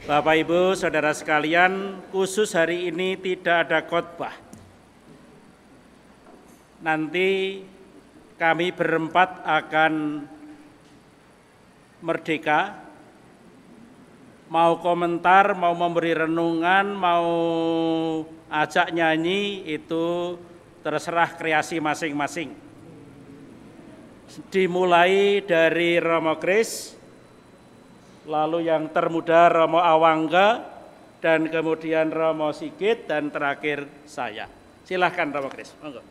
Bapak Ibu, Saudara sekalian, khusus hari ini tidak ada khotbah. Nanti kami berempat akan merdeka, mau komentar, mau memberi renungan, mau ajak nyanyi, itu terserah kreasi masing-masing. Dimulai dari Romo Kris, lalu yang termuda Romo Awangga, dan kemudian Romo Sigit, dan terakhir saya. Silahkan Romo Kris, monggo.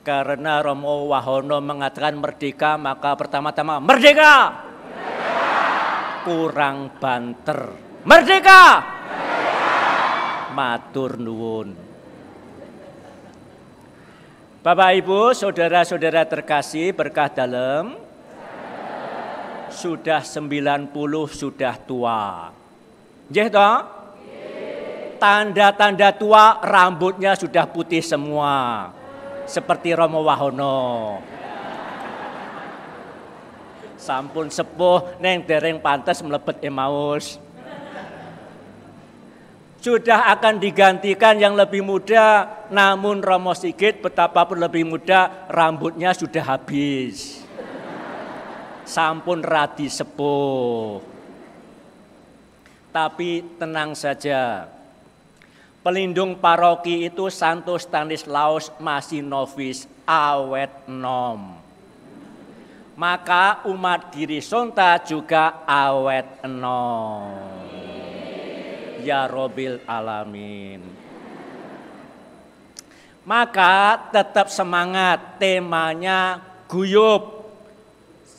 Karena Romo Wahono mengatakan merdeka, maka pertama-tama merdeka! Kurang banter. Merdeka! Matur nuwun. Bapak Ibu, saudara-saudara terkasih, berkah dalem, sudah 90 sudah tua. Nggih toh? Tanda-tanda tua, rambutnya sudah putih semua. Seperti Romo Wahono. Sampun sepuh neng dereng pantes mlebet Emmaus. Sudah akan digantikan yang lebih muda, namun Romo Sigit betapapun lebih muda, rambutnya sudah habis. Sampun radi sepuh. Tapi tenang saja. Pelindung paroki itu Santo Stanislaus masih novis, awet nom. Maka umat Girisonta juga awet nom. Ya Robbil Alamin. Maka tetap semangat, temanya guyup.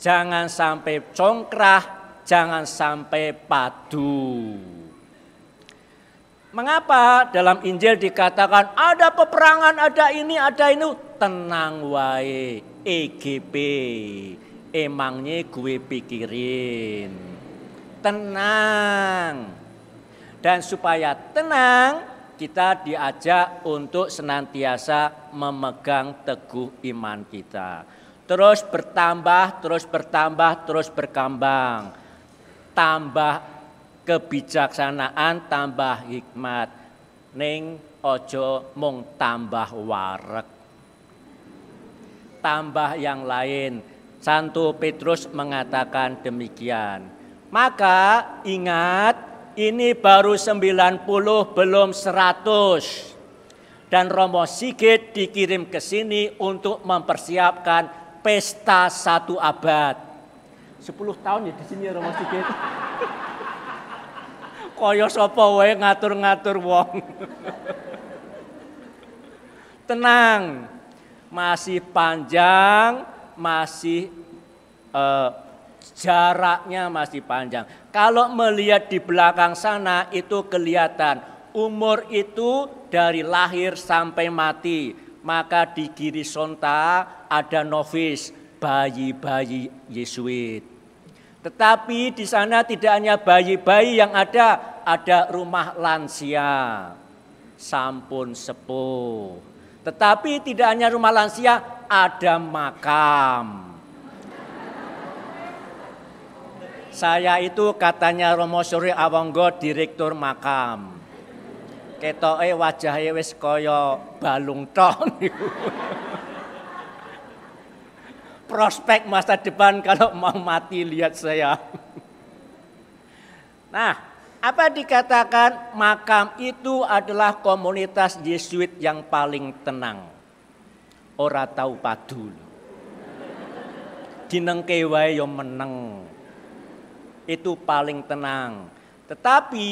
Jangan sampai congkrah, jangan sampai padu. Mengapa dalam Injil dikatakan ada peperangan, ada ini, ada itu? Tenang wae, EGP, emangnya gue pikirin. Tenang. Dan supaya tenang, kita diajak untuk senantiasa memegang teguh iman kita. Terus bertambah, terus bertambah, terus berkembang. Tambah kebijaksanaan, tambah hikmat, ning ojo mung tambah wareg, tambah yang lain. Santo Petrus mengatakan demikian. Maka ingat, ini baru 90 belum 100. Dan Romo Sigit dikirim ke sini untuk mempersiapkan pesta 1 abad. 10 tahun ya di sini Romo Sigit. Kaya sapa wae ngatur-ngatur wong. Tenang, masih panjang, masih jaraknya masih panjang. Kalau melihat di belakang sana itu kelihatan umur itu dari lahir sampai mati. Maka di Girisonta ada novis, bayi-bayi Yesuit. Tetapi di sana tidak hanya bayi-bayi yang ada rumah lansia, sampun sepuh. Tetapi tidak hanya rumah lansia, ada makam. Saya itu katanya Romo Suryo Awangga direktur makam. Ketoke wajahe wis kaya balung tok niku. Prospek masa depan kalau mau mati lihat saya. Nah, apa dikatakan makam itu adalah komunitas Yesuit yang paling tenang. Ora tahu padu. Dinengke wae yo meneng. Itu paling tenang. Tetapi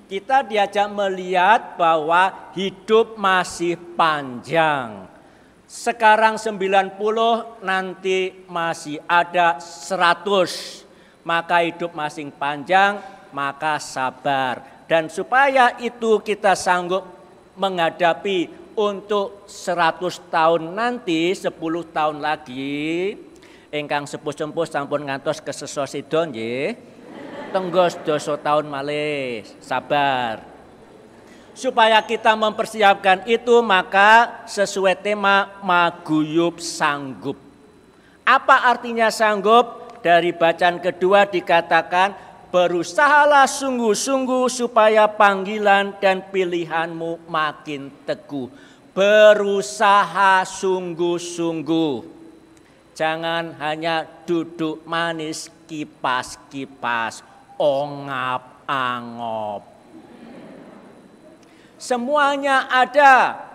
kita diajak melihat bahwa hidup masih panjang. Sekarang 90, nanti masih ada 100. Maka hidup masih panjang, maka sabar. Dan supaya itu kita sanggup menghadapi untuk 100 tahun nanti, 10 tahun lagi, ingkang sepuh-sepuh sampun ngantos kesesosidon nggih. Tenggos 200 tahun malih, sabar. Supaya kita mempersiapkan itu, maka sesuai tema Maguyub Sanggup. Apa artinya sanggup? dari bacaan kedua dikatakan, berusahalah sungguh-sungguh supaya panggilan dan pilihanmu makin teguh. Berusaha sungguh-sungguh. Jangan hanya duduk manis, kipas-kipas, ongap-angop. Semuanya ada.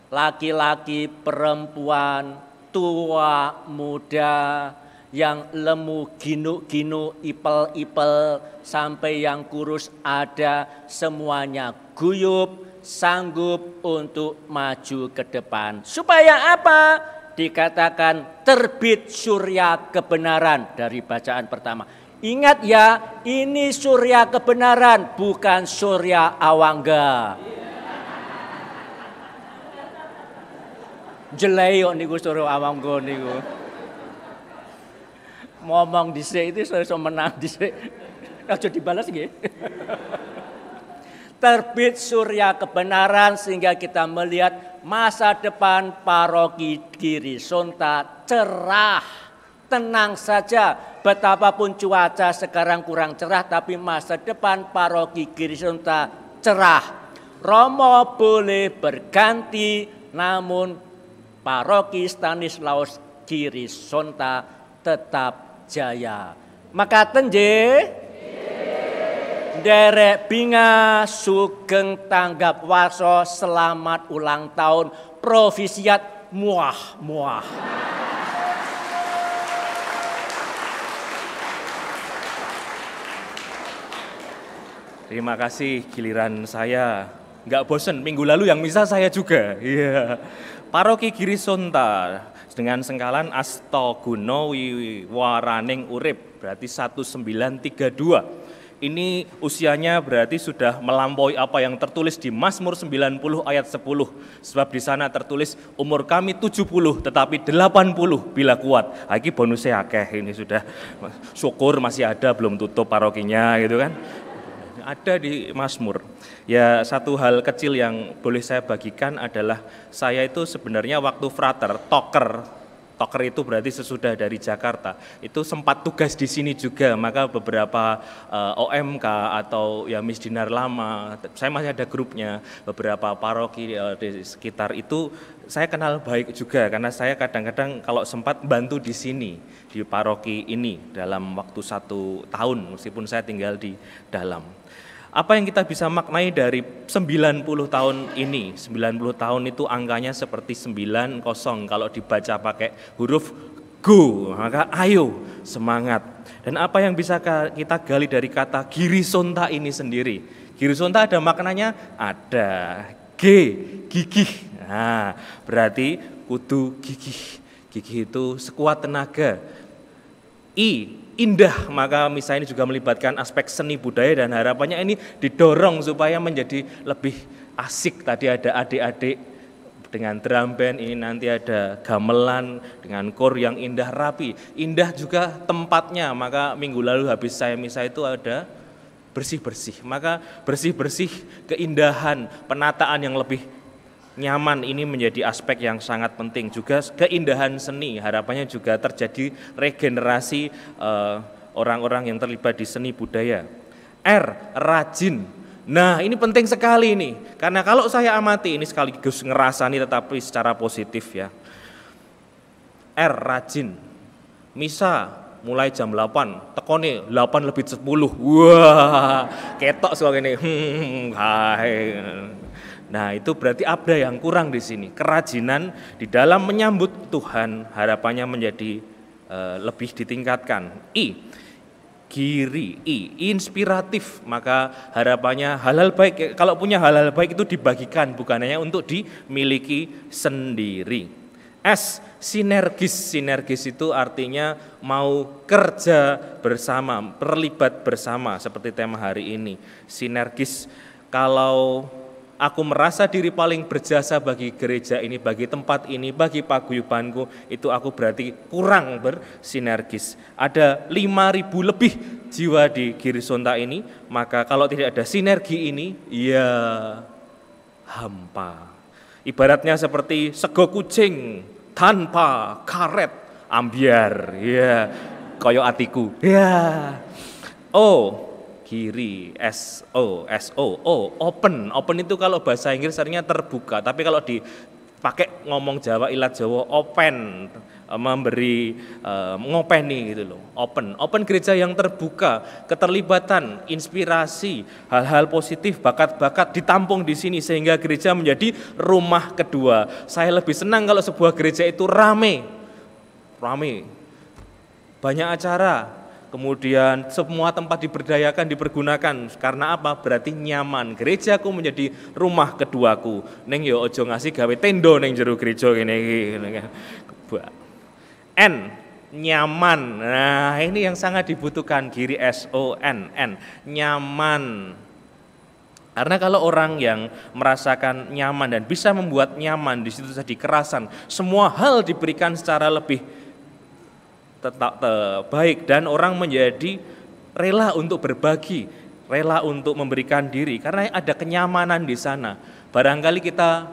Laki-laki, perempuan, tua, muda, yang lemu, ginuk-ginuk, ipel-ipel, sampai yang kurus ada. Semuanya guyup, sanggup untuk maju ke depan. Supaya apa? Dikatakan terbit surya kebenaran dari bacaan pertama. Ingat ya, ini surya kebenaran, bukan surya awangga. Jeleyok niku surya awangga niku. Ngomong dhisik itu iso menang dhisik. Aja dibalas nggih. Terbit surya kebenaran sehingga kita melihat masa depan paroki Girisonta cerah, tenang saja. Betapapun cuaca sekarang kurang cerah, tapi masa depan paroki Girisonta cerah. Romo boleh berganti, namun paroki Stanislaus Girisonta tetap jaya. Maka tenje derek binga sugeng tanggap waso, selamat ulang tahun provisiat muah. Terima kasih, giliran saya. Nggak bosen, minggu lalu yang misa saya juga. Iya. Paroki Girisonta dengan sengkalan Asta Guna Wiwaraning Urip, berarti 1932. Ini usianya berarti sudah melampaui apa yang tertulis di Mazmur 90 ayat 10. Sebab di sana tertulis umur kami 70 tetapi 80 bila kuat. Lagi bonusnya akeh, ini sudah syukur masih ada, belum tutup parokinya gitu kan. Ada di Mazmur. Ya, satu hal kecil yang boleh saya bagikan adalah saya itu sebenarnya waktu frater, Toker itu berarti sesudah dari Jakarta, itu sempat tugas di sini juga, maka beberapa OMK atau ya Misdinar Lama, saya masih ada grupnya, beberapa paroki di sekitar itu saya kenal baik juga, karena saya kadang-kadang kalau sempat bantu di sini, di paroki ini dalam waktu 1 tahun, meskipun saya tinggal di dalam. Apa yang kita bisa maknai dari 90 tahun ini? 90 tahun itu angkanya seperti 90 kalau dibaca pakai huruf go, maka ayo, semangat. Dan apa yang bisa kita gali dari kata Girisonta ini sendiri? Girisonta ada maknanya? Ada. G, gigih. Nah, berarti kudu gigih. Gigih itu sekuat tenaga. I, indah, maka misa ini juga melibatkan aspek seni budaya dan harapannya ini didorong supaya menjadi lebih asik. Tadi ada adik-adik dengan drum band, ini nanti ada gamelan dengan kor yang indah rapi. Indah juga tempatnya, maka minggu lalu habis saya misa itu ada bersih-bersih. Maka bersih-bersih, keindahan, penataan yang lebih nyaman ini menjadi aspek yang sangat penting. Juga keindahan seni, harapannya juga terjadi regenerasi orang-orang yang terlibat di seni budaya. R, rajin. Nah, ini penting sekali ini, karena kalau saya amati ini sekaligus ngerasani tetapi secara positif ya. R, rajin. Misa mulai jam 8, tekone 8:10. Wah, ketok soal ini. Hai. Nah, itu berarti ada yang kurang di sini. Kerajinan di dalam menyambut Tuhan harapannya menjadi lebih ditingkatkan. I, giri, inspiratif. Maka harapannya hal-hal baik, kalau punya hal-hal baik itu dibagikan, bukan hanya untuk dimiliki sendiri. S, sinergis. Sinergis itu artinya mau kerja bersama, terlibat bersama seperti tema hari ini. Sinergis, kalau aku merasa diri paling berjasa bagi gereja ini, bagi tempat ini, bagi paguyubanku, itu aku berarti kurang bersinergis. Ada 5.000 lebih jiwa di Girisonta ini, maka kalau tidak ada sinergi ini, ya hampa. Ibaratnya seperti sego kucing tanpa karet, ambiar. Ya, koyo atiku. Ya. O, kiri, open. Open itu kalau bahasa Inggris artinya terbuka, tapi kalau dipakai ngomong Jawa, ilat Jawa, open, memberi, ngopeni gitu loh. Open gereja yang terbuka, keterlibatan, inspirasi, hal-hal positif, bakat-bakat ditampung di sini sehingga gereja menjadi rumah kedua. Saya lebih senang kalau sebuah gereja itu rame, banyak acara, kemudian semua tempat diberdayakan, dipergunakan. Karena apa? Berarti nyaman. Gerejaku menjadi rumah keduaku. Neng yo ojo ngasih gawe tendo neng jero gereja ngene. N, nyaman. Nah, ini yang sangat dibutuhkan, kiri SON, nyaman. Karena kalau orang yang merasakan nyaman dan bisa membuat nyaman, di situ jadi kerasan, semua hal diberikan secara lebih baik dan orang menjadi rela untuk berbagi, rela untuk memberikan diri karena ada kenyamanan di sana. Barangkali kita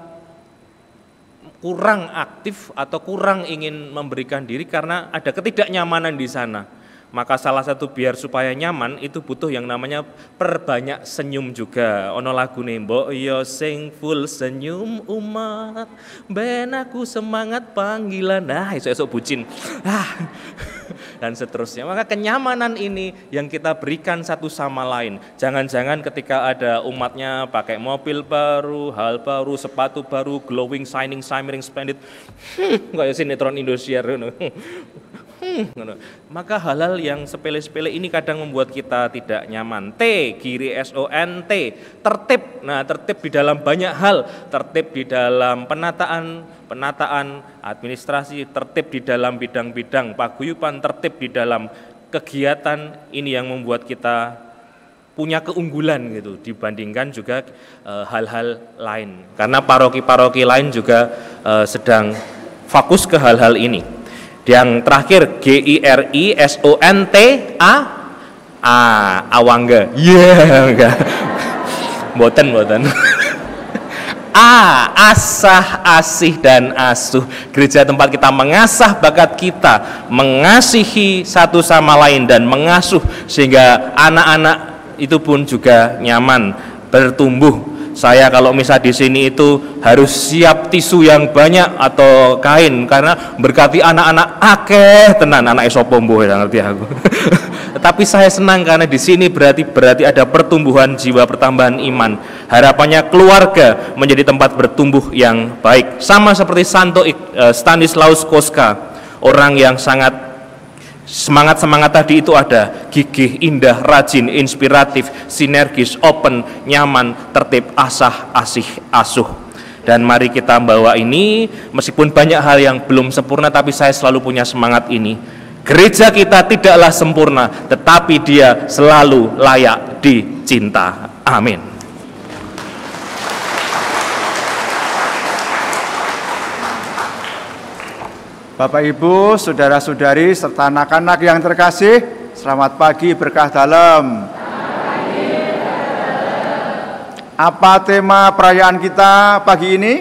kurang aktif atau kurang ingin memberikan diri karena ada ketidaknyamanan di sana. Maka salah satu biar supaya nyaman itu butuh yang namanya perbanyak senyum juga. Ono lagu mbok yo sing full senyum umat, ben aku semangat panggilan. Nah, esok bucin. Dan seterusnya. Maka kenyamanan ini yang kita berikan satu sama lain. Jangan-jangan ketika ada umatnya pakai mobil baru, hal baru, sepatu baru, glowing, shining, shimmering, splendid. Kayak sinetron Indosiar. Maka hal-hal yang sepele-sepele ini kadang membuat kita tidak nyaman. T, kiri SONT, tertib. Nah, tertib di dalam banyak hal, tertib di dalam penataan administrasi, tertib di dalam bidang-bidang paguyuban, tertib di dalam kegiatan. Ini yang membuat kita punya keunggulan gitu dibandingkan juga hal-hal lain. Karena paroki-paroki lain juga sedang fokus ke hal-hal ini. Yang terakhir GIRISONTA, Awangga. Enggak. Mboten. Asah, asih dan asuh. Gereja tempat kita mengasah bakat kita, mengasihi satu sama lain dan mengasuh sehingga anak-anak itu pun juga nyaman bertumbuh. Saya kalau misal di sini itu harus siap tisu yang banyak atau kain karena berkati anak-anak akeh tenan, anak sopo mbuh ya ngerti aku. Tetapi saya senang karena di sini berarti ada pertumbuhan jiwa, pertambahan iman. Harapannya keluarga menjadi tempat bertumbuh yang baik. Sama seperti Stanislaus Koska, orang yang sangat semangat tadi itu ada, gigih, indah, rajin, inspiratif, sinergis, open, nyaman, tertib, asah, asih, asuh. Dan mari kita bawa ini, meskipun banyak hal yang belum sempurna, tapi saya selalu punya semangat ini. Gereja kita tidaklah sempurna, tetapi dia selalu layak dicinta. Amin. Bapak Ibu, saudara-saudari serta anak-anak yang terkasih, selamat pagi berkah dalam. Apa tema perayaan kita pagi ini?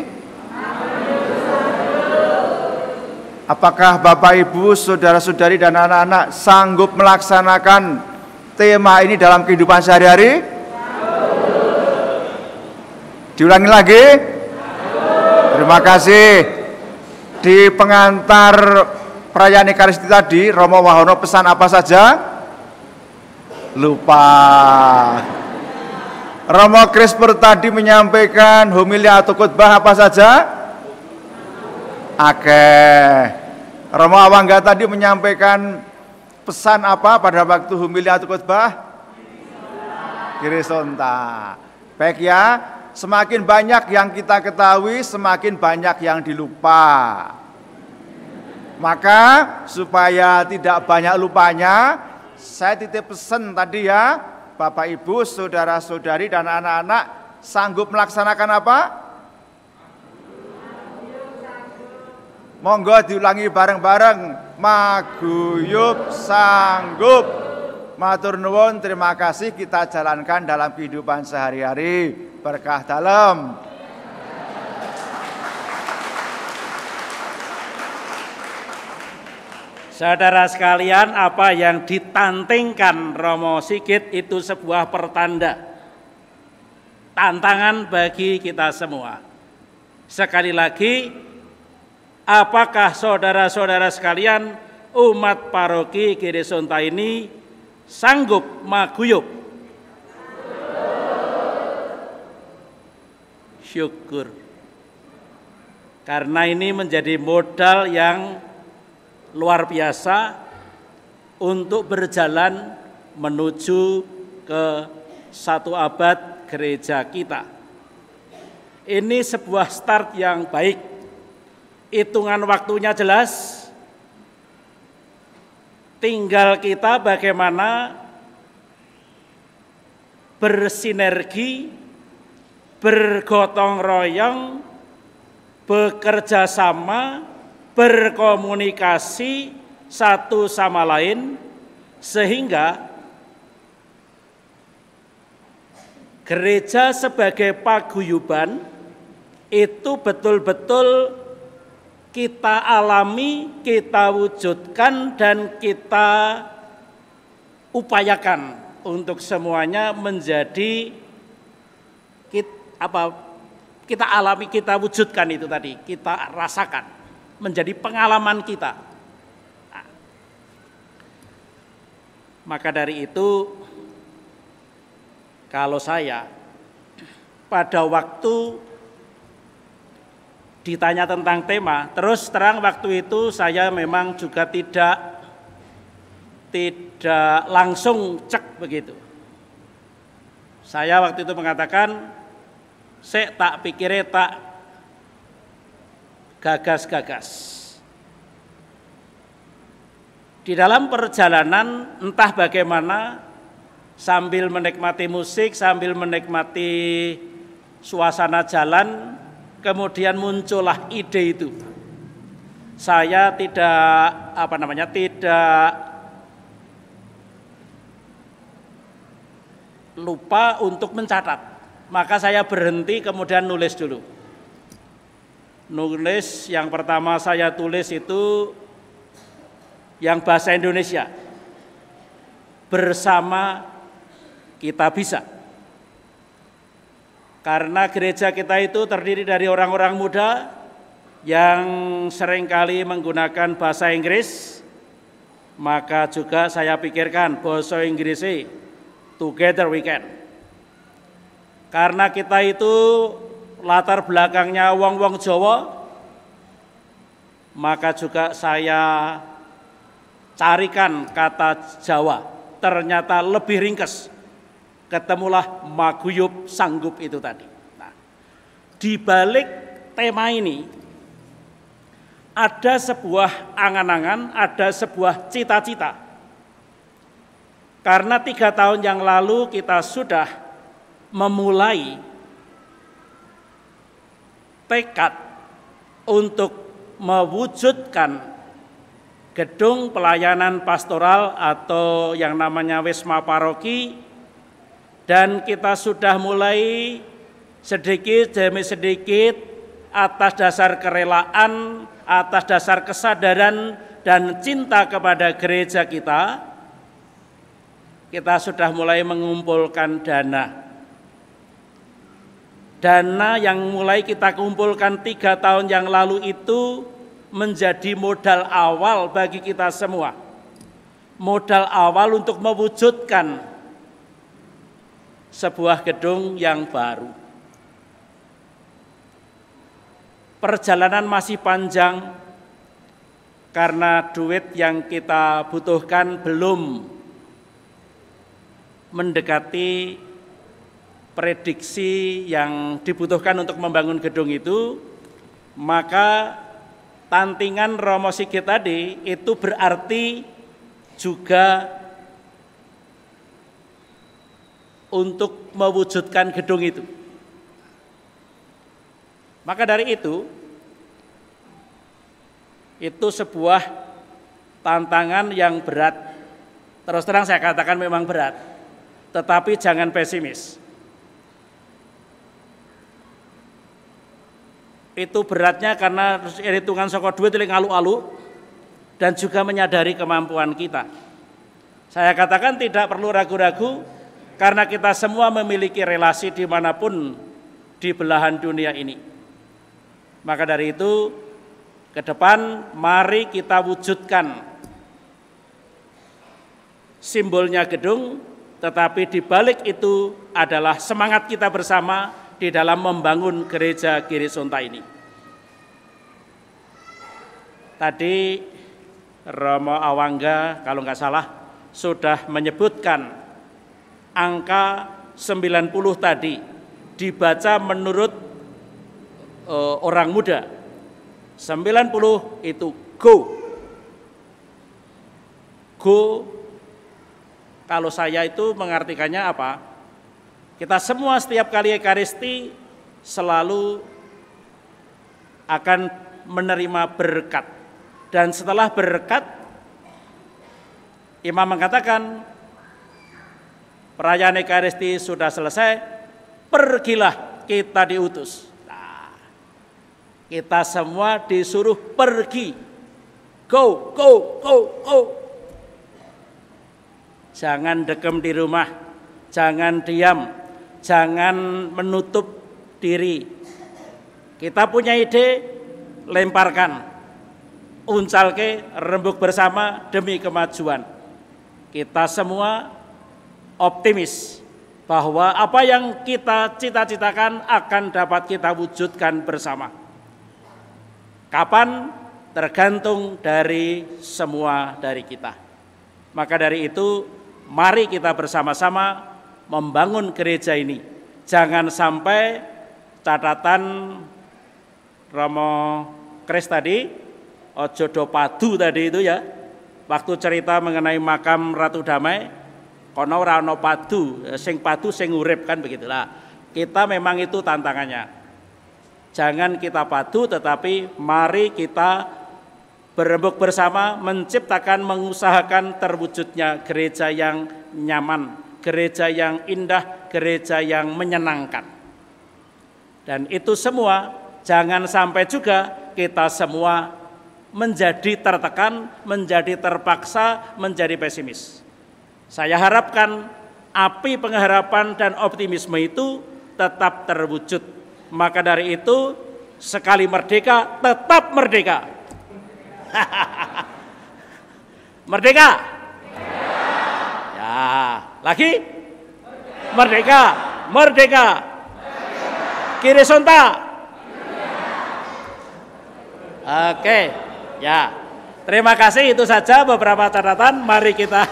Apakah Bapak Ibu, saudara-saudari dan anak-anak sanggup melaksanakan tema ini dalam kehidupan sehari-hari? Diulangi lagi? Terima kasih. Di pengantar perayaan Ekaristi tadi, Romo Wahono pesan apa saja? Lupa. Romo Krispur tadi menyampaikan homili atau khotbah apa saja? Romo Awangga tadi menyampaikan pesan apa pada waktu homili atau khotbah? Girisonta. Baik ya. Semakin banyak yang kita ketahui, semakin banyak yang dilupa. Maka supaya tidak banyak lupanya, saya titip pesan tadi ya, Bapak Ibu, saudara-saudari dan anak-anak sanggup melaksanakan apa? Monggo diulangi bareng-bareng. Maguyub sanggup. Matur nuwun, terima kasih, kita jalankan dalam kehidupan sehari-hari. Berkah dalam. Saudara sekalian, apa yang ditantingkan Romo Sigit itu sebuah pertanda, tantangan bagi kita semua. Sekali lagi, apakah saudara-saudara sekalian, umat paroki Girisonta ini sanggup maguyub? Syukur. Karena ini menjadi modal yang luar biasa untuk berjalan menuju ke 1 abad gereja kita. Ini sebuah start yang baik. Hitungan waktunya jelas. Tinggal kita bagaimana bersinergi, bergotong royong, bekerja sama, berkomunikasi satu sama lain, sehingga gereja sebagai paguyuban itu betul-betul kita alami, kita wujudkan, dan kita upayakan untuk semuanya menjadi kita alami, kita wujudkan itu tadi, kita rasakan menjadi pengalaman kita. Nah, maka dari itu, kalau saya pada waktu ditanya tentang tema, terus terang waktu itu saya memang juga tidak langsung cek begitu. Saya waktu itu mengatakan, saya tak pikirnya tak gagas-gagas. Di dalam perjalanan entah bagaimana, sambil menikmati musik, sambil menikmati suasana jalan, kemudian muncullah ide itu. Saya tidak lupa untuk mencatat. Maka saya berhenti kemudian nulis dulu. Nulis yang pertama saya tulis itu yang bahasa Indonesia. Bersama kita bisa. Karena gereja kita itu terdiri dari orang-orang muda yang seringkali menggunakan bahasa Inggris, maka juga saya pikirkan bahasa Inggrisnya together we can. Karena kita itu latar belakangnya wong-wong Jawa, maka juga saya carikan kata Jawa, ternyata lebih ringkes. Ketemulah maguyub sanggup itu tadi. Nah, di balik tema ini ada sebuah angan-angan, ada sebuah cita-cita. Karena 3 tahun yang lalu kita sudah memulai tekad untuk mewujudkan gedung pelayanan pastoral atau yang namanya Wisma Paroki, dan kita sudah mulai sedikit demi sedikit atas dasar kerelaan, atas dasar kesadaran dan cinta kepada gereja kita sudah mulai mengumpulkan dana. Dana yang mulai kita kumpulkan 3 tahun yang lalu itu menjadi modal awal bagi kita semua. Modal awal untuk mewujudkan sebuah gedung yang baru. Perjalanan masih panjang karena duit yang kita butuhkan belum mendekati prediksi yang dibutuhkan untuk membangun gedung itu, maka tantingan Romo Sigit tadi itu berarti juga untuk mewujudkan gedung itu. Maka dari itu sebuah tantangan yang berat. Terus terang saya katakan memang berat, tetapi jangan pesimis. Itu beratnya karena hitungan saka duit itu ngalu-alu, dan juga menyadari kemampuan kita. Saya katakan tidak perlu ragu-ragu, karena kita semua memiliki relasi dimanapun di belahan dunia ini. Maka dari itu, ke depan mari kita wujudkan simbolnya gedung, tetapi di balik itu adalah semangat kita bersama di dalam membangun gereja Girisonta ini. Tadi Romo Awangga kalau nggak salah sudah menyebutkan angka 90 tadi dibaca menurut orang muda. 90 itu go. Go, kalau saya itu mengartikannya apa? Kita semua setiap kali Ekaristi selalu akan menerima berkat. Dan setelah berkat, Imam mengatakan, perayaan Ekaristi sudah selesai, pergilah kita diutus. Nah, kita semua disuruh pergi. Go, go, go, go. Jangan dekem di rumah, jangan diam, jangan menutup diri. Kita punya ide, lemparkan. Uncalke, rembuk bersama demi kemajuan. Kita semua optimis bahwa apa yang kita cita-citakan akan dapat kita wujudkan bersama. Kapan? Tergantung dari semua dari kita. Maka dari itu, mari kita bersama-sama membangun gereja ini. Jangan sampai catatan Romo Kris tadi, ojo do padu tadi itu ya, waktu cerita mengenai makam Ratu Damai, kono ora ono padu, sing padu sing urip, kan begitulah. Kita memang itu tantangannya. Jangan kita padu, tetapi mari kita berembuk bersama menciptakan, mengusahakan terwujudnya gereja yang nyaman, gereja yang indah, gereja yang menyenangkan. Dan itu semua jangan sampai juga kita semua menjadi tertekan, menjadi terpaksa, menjadi pesimis. Saya harapkan api pengharapan dan optimisme itu tetap terwujud. Maka dari itu, sekali merdeka, tetap merdeka. Merdeka? Ya, lagi? Merdeka, merdeka. Girisonta. Oke. Ya, terima kasih, itu saja beberapa catatan. Mari kita